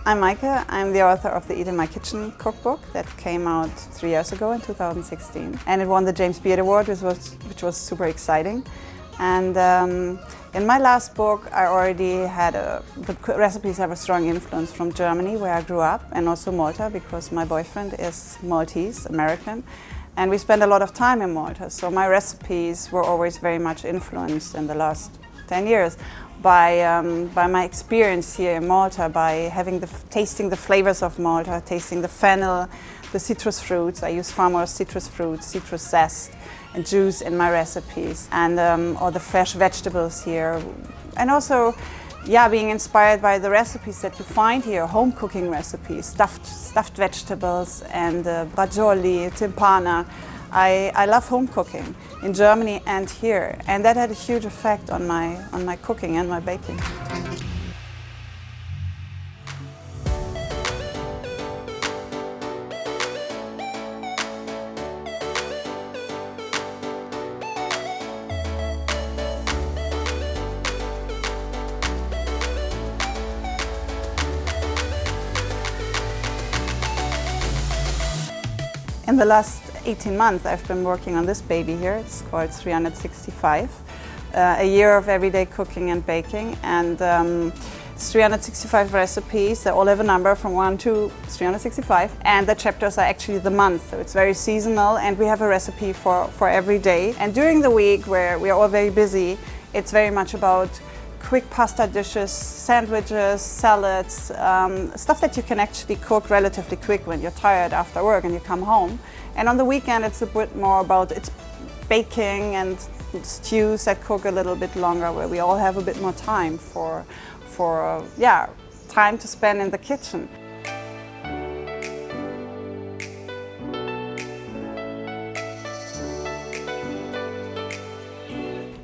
I'm Meike. I'm the author of the Eat in My Kitchen cookbook that came out 3 years ago in 2016. And it won the James Beard Award, which was super exciting. And in my last book, I already had the recipes have a strong influence from Germany, where I grew up, and also Malta, because my boyfriend is Maltese, American. And we spent a lot of time in Malta. So my recipes were always very much influenced in the last 10 years by my experience here in Malta, by tasting the flavors of Malta, tasting the fennel, the citrus fruits. I use far more citrus fruits, citrus zest and juice in my recipes, and all the fresh vegetables here. And also, yeah, being inspired by the recipes that you find here, home cooking recipes, stuffed vegetables and bracioli, timpana. I love home cooking in Germany and here, and that had a huge effect on my cooking and my baking. In the last 18 months, I've been working on this baby here. It's called 365. A year of everyday cooking and baking, and it's 365 recipes. They all have a number from 1 to 365, and the chapters are actually the month, so it's very seasonal, and we have a recipe for every day. And during the week, where we are all very busy, it's very much about quick pasta dishes, sandwiches, salads, stuff that you can actually cook relatively quick when you're tired after work and you come home. And on the weekend, it's a bit more about baking and stews that cook a little bit longer, where we all have a bit more time for time to spend in the kitchen.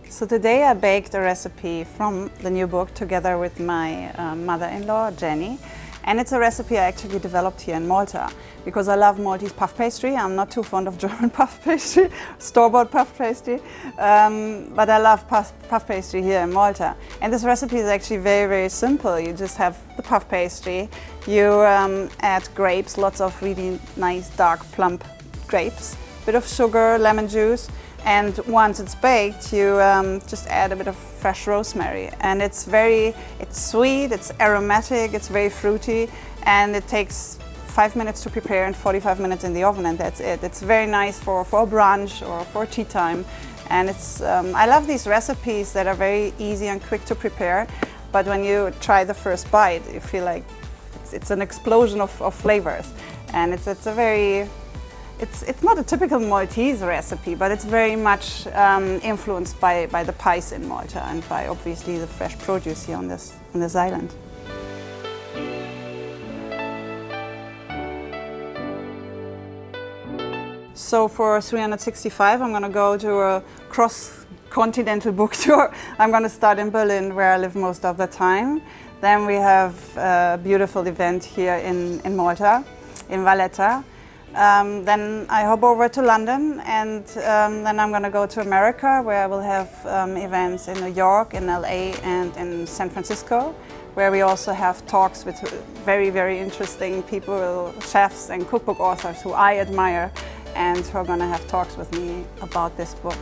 So today I baked a recipe from the new book together with my mother-in-law, Jenny. And it's a recipe I actually developed here in Malta, because I love Maltese puff pastry. I'm not too fond of German puff pastry, store-bought puff pastry, but I love puff pastry here in Malta. And this recipe is actually very, very simple. You just have the puff pastry, you add grapes, lots of really nice dark plump grapes, bit of sugar, lemon juice, and once it's baked, you just add a bit of fresh rosemary. And it's sweet, it's aromatic, it's very fruity, and it takes 5 minutes to prepare and 45 minutes in the oven, and that's it. It's very nice for a brunch or for tea time. And I love these recipes that are very easy and quick to prepare, but when you try the first bite, you feel like it's an explosion of flavors. And it's not a typical Maltese recipe, but it's very much influenced by the pies in Malta and by obviously the fresh produce here on this island. So for 365, I'm going to go to a cross-continental book tour. I'm going to start in Berlin, where I live most of the time. Then we have a beautiful event here in Malta, in Valletta. Then I hop over to London, and then I'm going to go to America, where I will have events in New York, in LA, and in San Francisco, where we also have talks with very, very interesting people, chefs and cookbook authors who I admire, and who are going to have talks with me about this book.